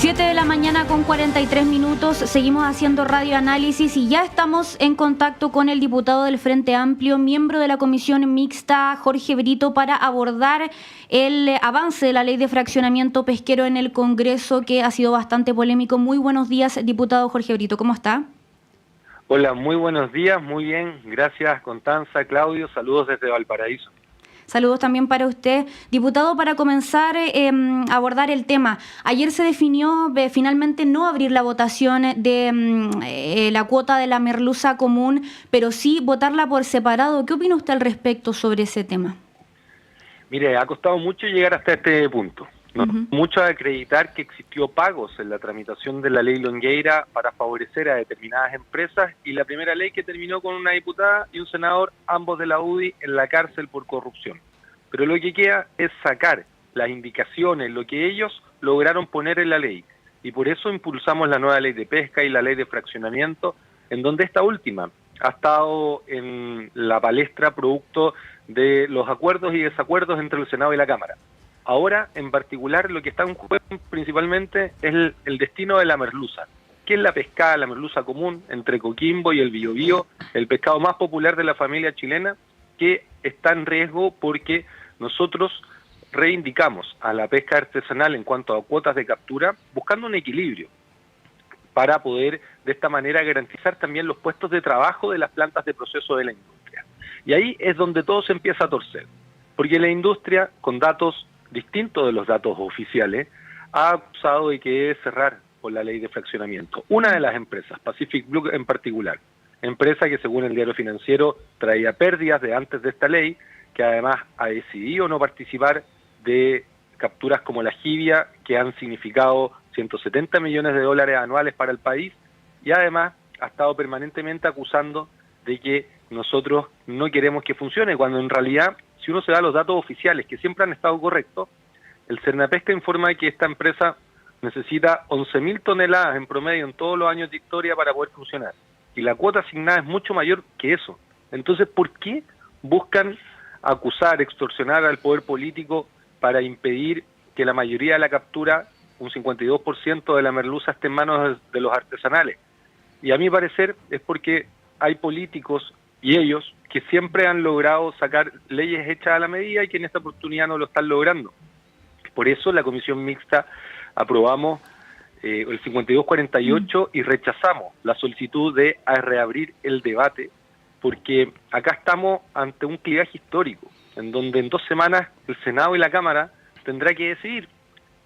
7 de la mañana con 43 minutos, seguimos haciendo Radio Análisis y ya estamos en contacto con el diputado del Frente Amplio, miembro de la Comisión Mixta, Jorge Brito, para abordar el avance de la ley de fraccionamiento pesquero en el Congreso, que ha sido bastante polémico. Muy buenos días, diputado Jorge Brito, ¿cómo está? Hola, muy buenos días, muy bien, gracias Constanza, Claudio, saludos desde Valparaíso. Saludos también para usted. Diputado, para comenzar a abordar el tema, ayer se definió finalmente no abrir la votación de la cuota de la merluza común, pero sí votarla por separado. ¿Qué opina usted al respecto sobre ese tema? Mire, ha costado mucho llegar hasta este punto. Mucho acreditar que existió pagos en la tramitación de la ley Longueira para favorecer a determinadas empresas y la primera ley que terminó con una diputada y un senador, ambos de la UDI, en la cárcel por corrupción. Pero lo que queda es sacar las indicaciones, lo que ellos lograron poner en la ley. Y por eso impulsamos la nueva ley de pesca y la ley de fraccionamiento, en donde esta última ha estado en la palestra producto de los acuerdos y desacuerdos entre el Senado y la Cámara. Ahora, en particular, lo que está en juego principalmente es el destino de la merluza, que es la pescada, la merluza común, entre Coquimbo y el Biobío, el pescado más popular de la familia chilena, que está en riesgo porque nosotros reivindicamos a la pesca artesanal en cuanto a cuotas de captura, buscando un equilibrio para poder de esta manera garantizar también los puestos de trabajo de las plantas de proceso de la industria. Y ahí es donde todo se empieza a torcer, porque la industria, con datos distintos de los datos oficiales, ha acusado de que debe cerrar por la ley de fraccionamiento. Una de las empresas, Pacific Blue en particular, empresa que según el diario financiero traía pérdidas de antes de esta ley, que además ha decidido no participar de capturas como la jibia, que han significado 170 millones de dólares anuales para el país, y además ha estado permanentemente acusando de que nosotros no queremos que funcione, cuando en realidad, si uno se da los datos oficiales, que siempre han estado correctos, el Cernapesca informa que esta empresa necesita 11.000 toneladas en promedio en todos los años de historia para poder funcionar. Y la cuota asignada es mucho mayor que eso. Entonces, ¿por qué buscan acusar, extorsionar al poder político para impedir que la mayoría de la captura, un 52% de la merluza, esté en manos de los artesanales? Y a mi parecer es porque hay políticos y ellos que siempre han logrado sacar leyes hechas a la medida y que en esta oportunidad no lo están logrando. Por eso la Comisión Mixta aprobamos el 5248 y rechazamos la solicitud de reabrir el debate, porque acá estamos ante un clivaje histórico, en donde en 2 semanas el Senado y la Cámara tendrá que decidir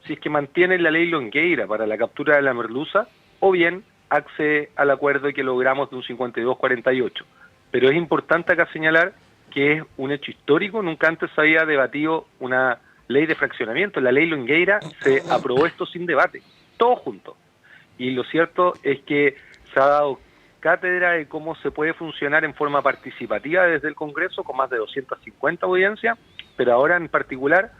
si es que mantienen la ley Longueira para la captura de la merluza o bien accede al acuerdo que logramos de un 5248. Pero es importante acá señalar que es un hecho histórico, nunca antes se había debatido una ley de fraccionamiento. La ley Longueira se aprobó esto sin debate, todo junto. Y lo cierto es que se ha dado cátedra de cómo se puede funcionar en forma participativa desde el Congreso, con más de 250 audiencias, pero ahora en particular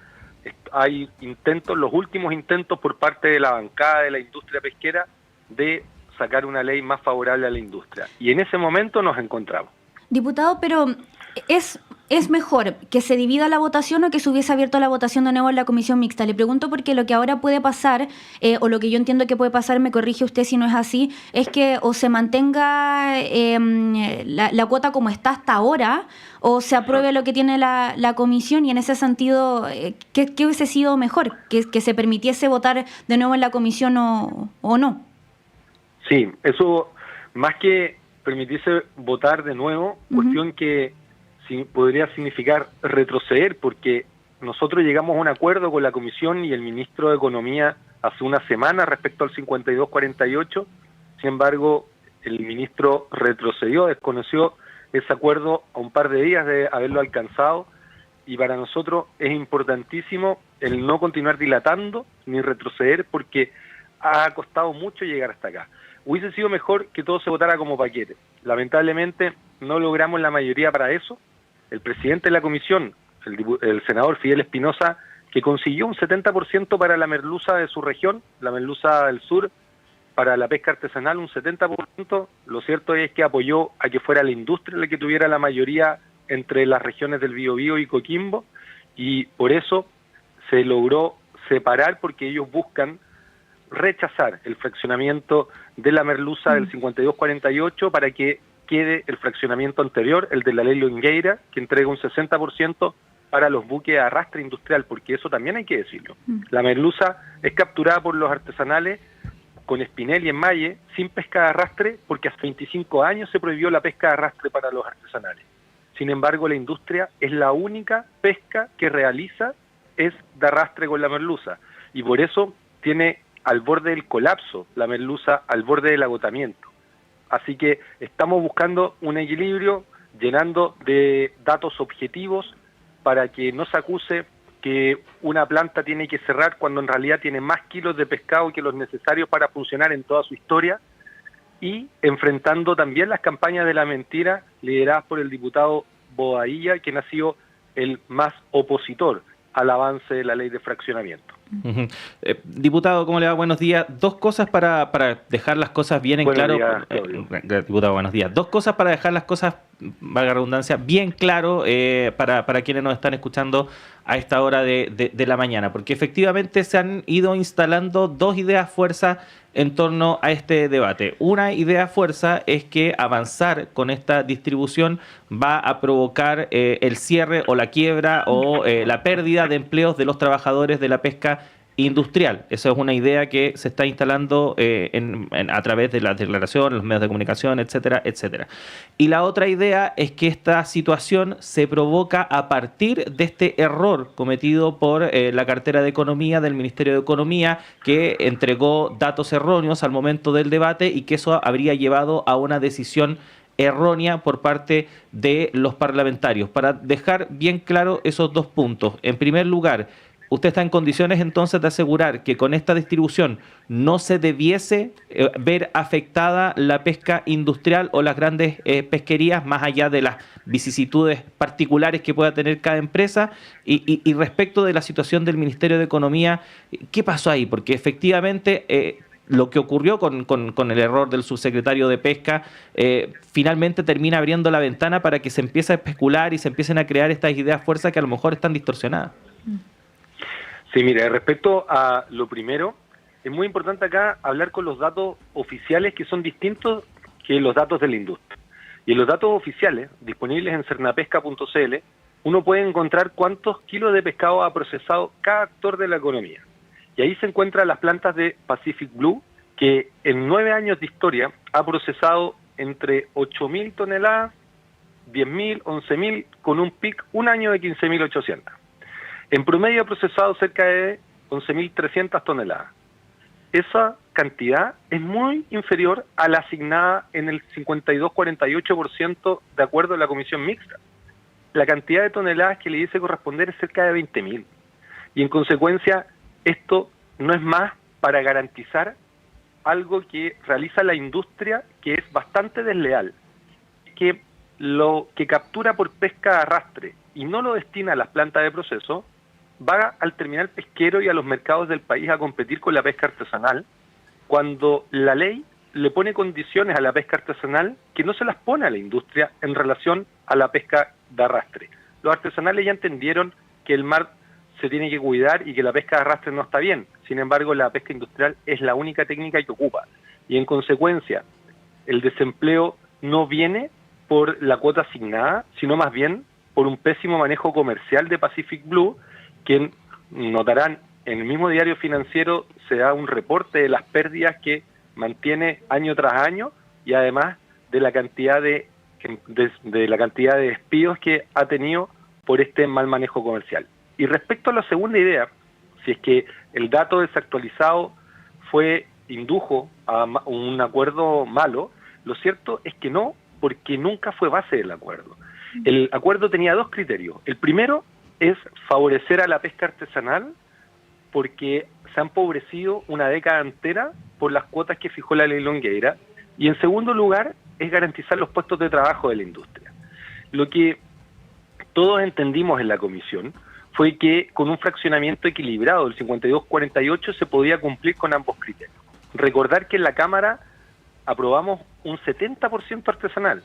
hay intentos, los últimos intentos por parte de la bancada de la industria pesquera de sacar una ley más favorable a la industria. Y en ese momento nos encontramos. Diputado, pero ¿es mejor que se divida la votación o que se hubiese abierto la votación de nuevo en la Comisión Mixta? Le pregunto porque lo que ahora puede pasar, o lo que yo entiendo que puede pasar, me corrige usted si no es así, es que o se mantenga la cuota como está hasta ahora, o se apruebe lo que tiene la Comisión, y en ese sentido, ¿qué hubiese sido mejor? ¿Que se permitiese votar de nuevo en la Comisión o no? Sí, eso más que permitirse votar de nuevo, cuestión que podría significar retroceder, porque nosotros llegamos a un acuerdo con la Comisión y el ministro de Economía hace una semana respecto al 5248, sin embargo, el ministro retrocedió, desconoció ese acuerdo a un par de días de haberlo alcanzado, y para nosotros es importantísimo el no continuar dilatando ni retroceder, porque ha costado mucho llegar hasta acá. Hubiese sido mejor que todo se votara como paquete. Lamentablemente no logramos la mayoría para eso. El presidente de la comisión, el senador Fidel Espinosa, que consiguió un 70% para la merluza de su región, la merluza del sur, para la pesca artesanal un 70%, lo cierto es que apoyó a que fuera la industria la que tuviera la mayoría entre las regiones del Biobío y Coquimbo, y por eso se logró separar, porque ellos buscan rechazar el fraccionamiento de la merluza del 5248 para que quede el fraccionamiento anterior, el de la ley Longueira, que entrega un 60% para los buques de arrastre industrial, porque eso también hay que decirlo. La merluza es capturada por los artesanales con espinel y enmalle, sin pesca de arrastre, porque hace 25 años se prohibió la pesca de arrastre para los artesanales. Sin embargo, la industria es la única pesca que realiza es de arrastre con la merluza, y por eso tiene al borde del colapso la merluza, al borde del agotamiento. Así que estamos buscando un equilibrio, llenando de datos objetivos para que no se acuse que una planta tiene que cerrar cuando en realidad tiene más kilos de pescado que los necesarios para funcionar en toda su historia, y enfrentando también las campañas de la mentira lideradas por el diputado Bobadilla, quien ha sido el más opositor al avance de la ley de fraccionamiento. Diputado, ¿cómo le va? Buenos días. Dos cosas para dejar las cosas bien en claro. Diputado, buenos días. Dos cosas para dejar las cosas, valga la redundancia, bien claro para quienes nos están escuchando a esta hora de la mañana, porque efectivamente se han ido instalando dos ideas fuerza en torno a este debate. Una idea fuerza es que avanzar con esta distribución va a provocar el cierre o la quiebra o la pérdida de empleos de los trabajadores de la pesca industrial. Esa es una idea que se está instalando a través de las declaraciones, los medios de comunicación, etcétera, etcétera. Y la otra idea es que esta situación se provoca a partir de este error cometido por la cartera de Economía del Ministerio de Economía, que entregó datos erróneos al momento del debate y que eso habría llevado a una decisión errónea por parte de los parlamentarios. Para dejar bien claro esos dos puntos. En primer lugar, ¿usted está en condiciones entonces de asegurar que con esta distribución no se debiese ver afectada la pesca industrial o las grandes pesquerías, más allá de las vicisitudes particulares que pueda tener cada empresa? Y respecto de la situación del Ministerio de Economía, ¿qué pasó ahí? Porque efectivamente lo que ocurrió con el error del subsecretario de Pesca finalmente termina abriendo la ventana para que se empiece a especular y se empiecen a crear estas ideas fuerzas que a lo mejor están distorsionadas. Sí, mire, respecto a lo primero, es muy importante acá hablar con los datos oficiales, que son distintos que los datos de la industria. Y en los datos oficiales, disponibles en cernapesca.cl, uno puede encontrar cuántos kilos de pescado ha procesado cada actor de la economía. Y ahí se encuentran las plantas de Pacific Blue, que en 9 años de historia ha procesado entre 8.000 toneladas, 10.000, 11.000, con un pic un año de 15.800. En promedio ha procesado cerca de 11.300 toneladas. Esa cantidad es muy inferior a la asignada en el 52,48% de acuerdo a la comisión mixta. La cantidad de toneladas que le dice corresponder es cerca de 20.000. Y en consecuencia, esto no es más para garantizar algo que realiza la industria, que es bastante desleal, que lo que captura por pesca de arrastre y no lo destina a las plantas de proceso, va al terminal pesquero y a los mercados del país a competir con la pesca artesanal, cuando la ley le pone condiciones a la pesca artesanal que no se las pone a la industria en relación a la pesca de arrastre. Los artesanales ya entendieron que el mar se tiene que cuidar y que la pesca de arrastre no está bien. Sin embargo, la pesca industrial es la única técnica que ocupa. Y en consecuencia, el desempleo no viene por la cuota asignada, sino más bien por un pésimo manejo comercial de Pacific Blue, que notarán en el mismo diario financiero se da un reporte de las pérdidas que mantiene año tras año, y además de la cantidad de la cantidad de despidos que ha tenido por este mal manejo comercial. Y respecto a la segunda idea, si es que el dato desactualizado indujo a un acuerdo malo, lo cierto es que no, porque nunca fue base del acuerdo. El acuerdo tenía dos criterios. El primero es favorecer a la pesca artesanal, porque se ha empobrecido una década entera por las cuotas que fijó la ley Longueira, y en segundo lugar es garantizar los puestos de trabajo de la industria. Lo que todos entendimos en la comisión fue que con un fraccionamiento equilibrado del 52-48 se podía cumplir con ambos criterios. Recordar que en la Cámara aprobamos un 70% artesanal,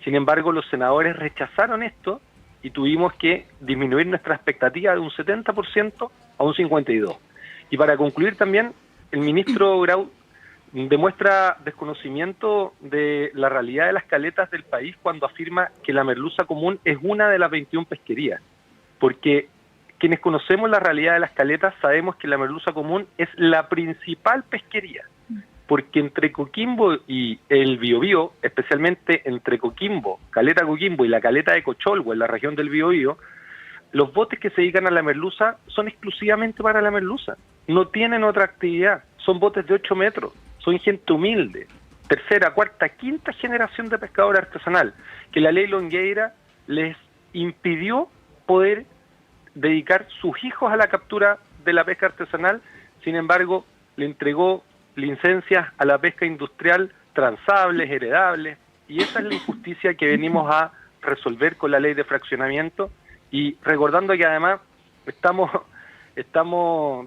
sin embargo los senadores rechazaron esto y tuvimos que disminuir nuestra expectativa de un 70% a un 52%. Y para concluir también, el ministro Grau demuestra desconocimiento de la realidad de las caletas del país cuando afirma que la merluza común es una de las 21 pesquerías, porque quienes conocemos la realidad de las caletas sabemos que la merluza común es la principal pesquería, porque entre Coquimbo y el Biobío, especialmente entre Coquimbo, Caleta Coquimbo y la Caleta de Cocholwo, en la región del Biobío, los botes que se dedican a la merluza son exclusivamente para la merluza, no tienen otra actividad, son botes de 8 metros, son gente humilde, tercera, cuarta, quinta generación de pescador artesanal, que la ley Longueira les impidió poder dedicar sus hijos a la captura de la pesca artesanal, sin embargo, le entregó licencias a la pesca industrial transables, heredables, y esa es la injusticia que venimos a resolver con la ley de fraccionamiento, y recordando que además estamos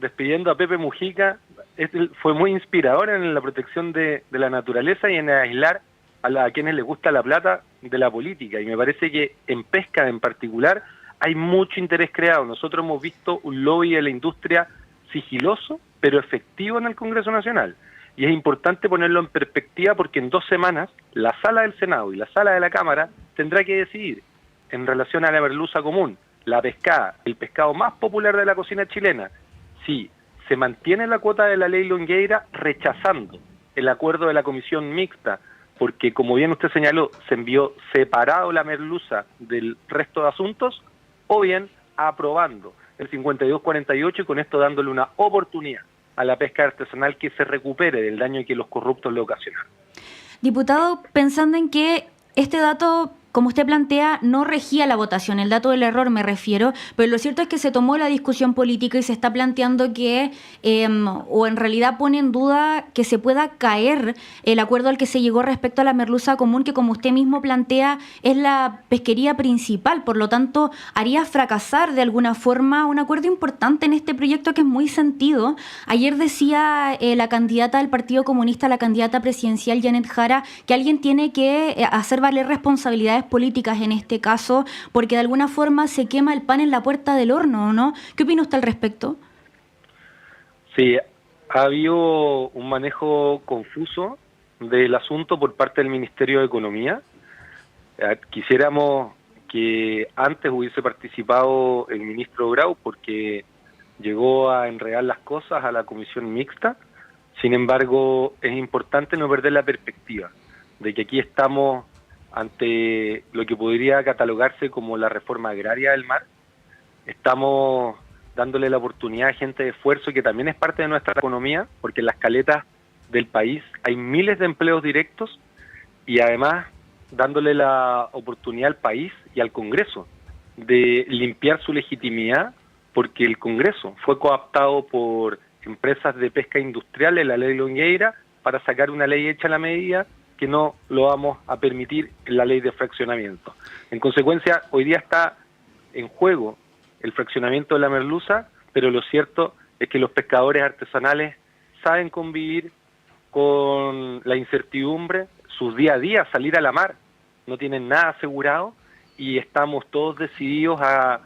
despidiendo a Pepe Mujica. Fue muy inspirador en la protección de la naturaleza y en aislar a quienes les gusta la plata de la política, y me parece que en pesca en particular hay mucho interés creado. Nosotros hemos visto un lobby de la industria sigiloso, pero efectivo en el Congreso Nacional, y es importante ponerlo en perspectiva porque en 2 semanas la Sala del Senado y la Sala de la Cámara tendrá que decidir en relación a la merluza común, la pescada, el pescado más popular de la cocina chilena, si se mantiene la cuota de la ley Longueira, rechazando el acuerdo de la comisión mixta, porque como bien usted señaló, se envió separado la merluza del resto de asuntos, o bien aprobando el 52-48 y con esto dándole una oportunidad a la pesca artesanal que se recupere del daño que los corruptos le ocasionaron. Diputado, pensando en que este dato, como usted plantea, no regía la votación, el dato del error me refiero, pero lo cierto es que se tomó la discusión política y se está planteando que, o en realidad pone en duda que se pueda caer el acuerdo al que se llegó respecto a la merluza común, que como usted mismo plantea, es la pesquería principal, por lo tanto, haría fracasar de alguna forma un acuerdo importante en este proyecto que es muy sentido. Ayer decía la candidata del Partido Comunista, la candidata presidencial Janet Jara, que alguien tiene que hacer valer responsabilidades políticas en este caso, porque de alguna forma se quema el pan en la puerta del horno, ¿no? ¿Qué opina usted al respecto? Sí, ha habido un manejo confuso del asunto por parte del Ministerio de Economía. Quisiéramos que antes hubiese participado el ministro Grau porque llegó a enredar las cosas a la comisión mixta. Sin embargo, es importante no perder la perspectiva de que aquí estamos ante lo que podría catalogarse como la reforma agraria del mar. Estamos dándole la oportunidad a gente de esfuerzo que también es parte de nuestra economía, porque en las caletas del país hay miles de empleos directos, y además dándole la oportunidad al país y al Congreso de limpiar su legitimidad, porque el Congreso fue cooptado por empresas de pesca industrial en la ley Longueira para sacar una ley hecha a la medida que no lo vamos a permitir en la ley de fraccionamiento. En consecuencia, hoy día está en juego el fraccionamiento de la merluza, pero lo cierto es que los pescadores artesanales saben convivir con la incertidumbre, sus día a día, salir a la mar, no tienen nada asegurado, y estamos todos decididos a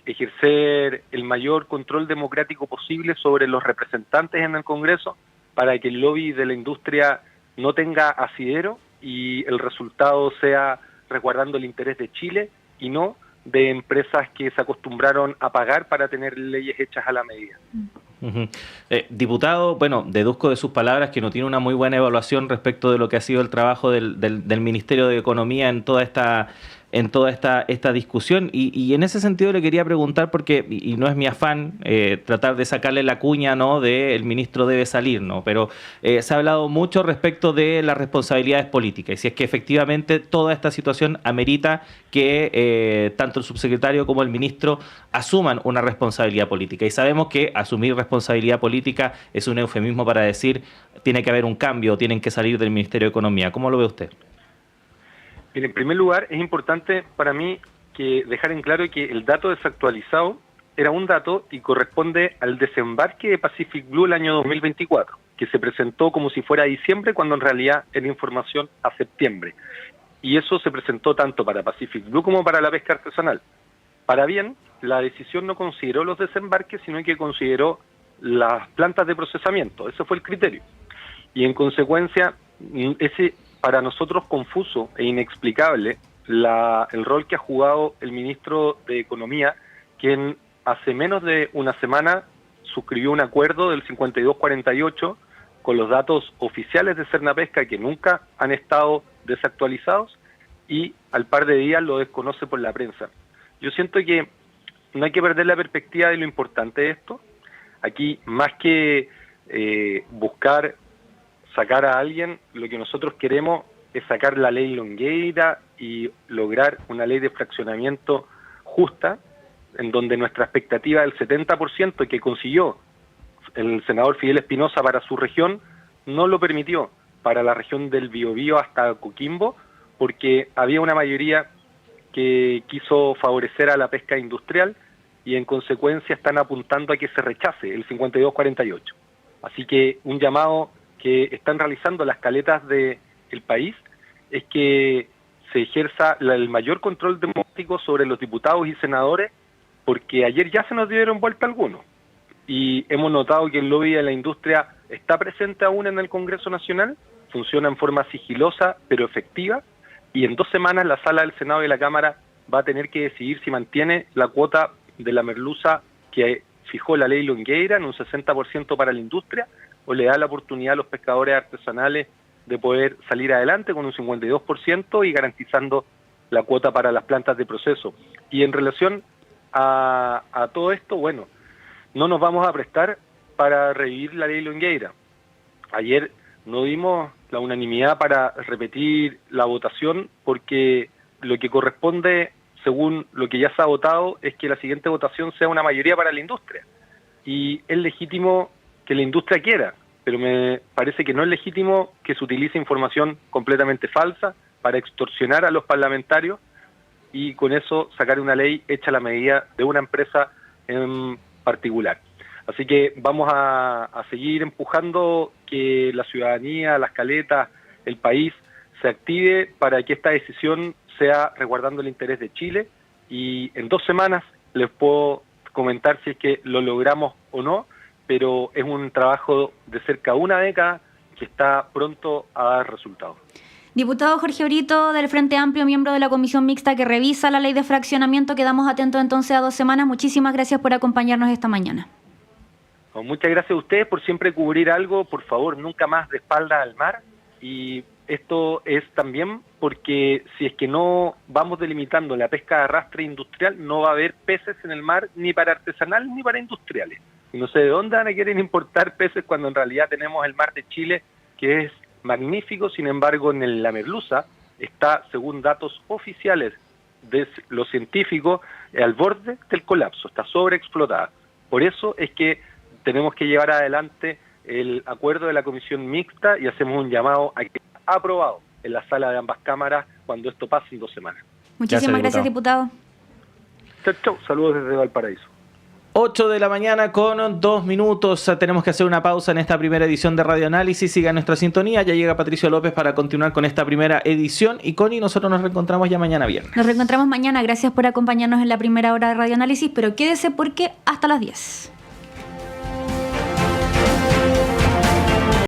ejercer el mayor control democrático posible sobre los representantes en el Congreso para que el lobby de la industria no tenga asidero y el resultado sea resguardando el interés de Chile y no de empresas que se acostumbraron a pagar para tener leyes hechas a la medida. Uh-huh. Diputado, bueno, deduzco de sus palabras que no tiene una muy buena evaluación respecto de lo que ha sido el trabajo del Ministerio de Economía en toda esta discusión, y en ese sentido le quería preguntar, porque, y no es mi afán tratar de sacarle la cuña, ¿no?, de el ministro debe salir, ¿no?, pero se ha hablado mucho respecto de las responsabilidades políticas, y si es que efectivamente toda esta situación amerita que tanto el subsecretario como el ministro asuman una responsabilidad política, y sabemos que asumir responsabilidad política es un eufemismo para decir tiene que haber un cambio, tienen que salir del Ministerio de Economía. ¿Cómo lo ve usted? En primer lugar, es importante para mí que dejar en claro que el dato desactualizado era un dato y corresponde al desembarque de Pacific Blue el año 2024, que se presentó como si fuera diciembre, cuando en realidad era información a septiembre. Y eso se presentó tanto para Pacific Blue como para la pesca artesanal. Para bien, la decisión no consideró los desembarques, sino que consideró las plantas de procesamiento. Ese fue el criterio. Y en consecuencia, ese para nosotros confuso e inexplicable el rol que ha jugado el ministro de Economía, quien hace menos de una semana suscribió un acuerdo del 52-48 con los datos oficiales de Sernapesca que nunca han estado desactualizados y al par de días lo desconoce por la prensa. Yo siento que no hay que perder la perspectiva de lo importante de esto. Aquí, más que buscar sacar a alguien, lo que nosotros queremos es sacar la ley Longueira y lograr una ley de fraccionamiento justa, en donde nuestra expectativa del 70% que consiguió el senador Fidel Espinosa para su región, no lo permitió para la región del Biobío hasta Coquimbo, porque había una mayoría que quiso favorecer a la pesca industrial y en consecuencia están apuntando a que se rechace el 52-48. Así que un llamado que están realizando las caletas del país es que se ejerza el mayor control democrático sobre los diputados y senadores, porque ayer ya se nos dieron vuelta algunos. Y hemos notado que el lobby de la industria está presente aún en el Congreso Nacional, funciona en forma sigilosa pero efectiva, y en 2 semanas la Sala del Senado y la Cámara va a tener que decidir si mantiene la cuota de la merluza que fijó la ley Longueira en un 60% para la industria, o le da la oportunidad a los pescadores artesanales de poder salir adelante con un 52% y garantizando la cuota para las plantas de proceso. Y en relación a todo esto, bueno, no nos vamos a prestar para revivir la ley Longueira. Ayer no dimos la unanimidad para repetir la votación porque lo que corresponde, según lo que ya se ha votado, es que la siguiente votación sea una mayoría para la industria. Y es legítimo que la industria quiera, pero me parece que no es legítimo que se utilice información completamente falsa para extorsionar a los parlamentarios y con eso sacar una ley hecha a la medida de una empresa en particular. Así que vamos a seguir empujando que la ciudadanía, las caletas, el país se active para que esta decisión sea resguardando el interés de Chile, y en 2 semanas les puedo comentar si es que lo logramos o no, pero es un trabajo de cerca de una década que está pronto a dar resultados. Diputado Jorge Brito, del Frente Amplio, miembro de la Comisión Mixta que revisa la ley de fraccionamiento, quedamos atentos entonces a 2 semanas. Muchísimas gracias por acompañarnos esta mañana. Muchas gracias a ustedes por siempre cubrir algo. Por favor, nunca más de espalda al mar. Y esto es también porque si es que no vamos delimitando la pesca de arrastre industrial, no va a haber peces en el mar ni para artesanales ni para industriales. Y no sé de dónde van a querer importar peces cuando en realidad tenemos el mar de Chile, que es magnífico. Sin embargo, en la merluza está, según datos oficiales de los científicos, al borde del colapso, está sobreexplotada. Por eso es que tenemos que llevar adelante el acuerdo de la Comisión Mixta y hacemos un llamado a que sea aprobado en la sala de ambas cámaras cuando esto pase en 2 semanas. Muchísimas gracias, diputado. Chau, chau. Saludos desde Valparaíso. 8 de la mañana con 2 minutos. Tenemos que hacer una pausa en esta primera edición de Radio Análisis. Siga nuestra sintonía. Ya llega Patricio López para continuar con esta primera edición. Y Connie, nosotros nos reencontramos ya mañana viernes. Nos reencontramos mañana. Gracias por acompañarnos en la primera hora de Radio Análisis. Pero quédese porque hasta las 10.